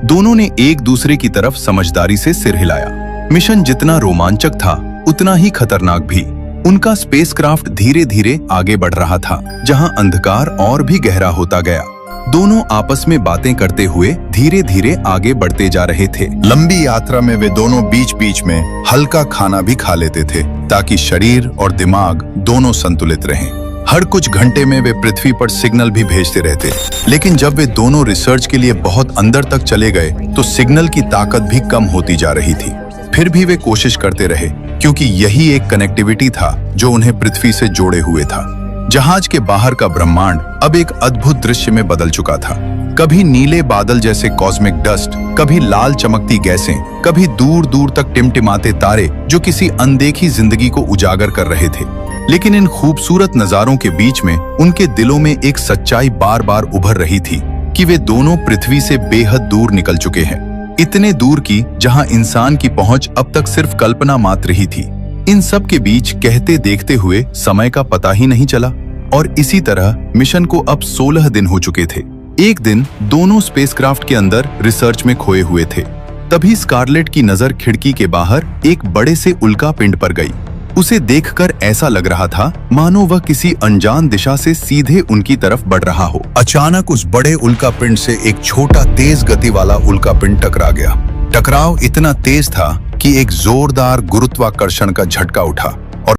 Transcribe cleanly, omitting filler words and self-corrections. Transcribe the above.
दोनों ने एक दूसरे की तरफ समझदारी से सिर हिलाया। मिशन जितना रोमांचक था उतना ही खतरनाक भी। उनका स्पेसक्राफ्ट धीरे धीरे आगे बढ़ रहा था, जहां अंधकार और भी गहरा होता गया। दोनों आपस में बातें करते हुए धीरे धीरे आगे बढ़ते जा रहे थे। लंबी यात्रा में वे दोनों बीच बीच में हल्का खाना भी खा लेते थे, ताकि शरीर और दिमाग दोनों संतुलित रहें। हर कुछ घंटे में वे पृथ्वी पर सिग्नल भी भेजते रहते, लेकिन जब वे दोनों रिसर्च के लिए बहुत अंदर तक चले गए तो सिग्नल की ताकत भी कम होती जा रही थी। फिर भी वे कोशिश करते रहे, क्योंकि यही एक कनेक्टिविटी था जो उन्हें पृथ्वी से जोड़े हुए था। जहाज के बाहर का ब्रह्मांड अब एक अद्भुत दृश्य में बदल चुका था। कभी नीले बादल जैसे कॉस्मिक डस्ट, कभी लाल चमकती गैसें, कभी दूर दूर तक टिमटिमाते तारे जो किसी अनदेखी जिंदगी को उजागर कर रहे थे। लेकिन इन खूबसूरत नजारों के बीच में उनके दिलों में एक सच्चाई बार बार उभर रही थी कि वे दोनों पृथ्वी से बेहद दूर निकल चुके हैं, इतने दूर की जहां इंसान की पहुंच अब तक सिर्फ कल्पना मात्र ही थी। इन सब के बीच कहते देखते हुए समय का पता ही नहीं चला, और इसी तरह मिशन को अब 16 दिन हो चुके थे। एक दिन दोनों स्पेसक्राफ्ट के अंदर रिसर्च में खोए हुए थे। तभी स्कारलेट की नजर खिड़की के बाहर एक बड़े से उल्का पिंड पर गई। उसे देखकर ऐसा लग रहा था मानो वह किसी अनजान दिशा से सीधे उनकी तरफ बढ़ रहा हो। अचानक उस बड़े उल्का पिंड से एक छोटा तेज गति वाला उल्का पिंड टकरा गया। टकराव इतना तेज था कि एक जोरदार गुरुत्वाकर्षण का झटका उठा।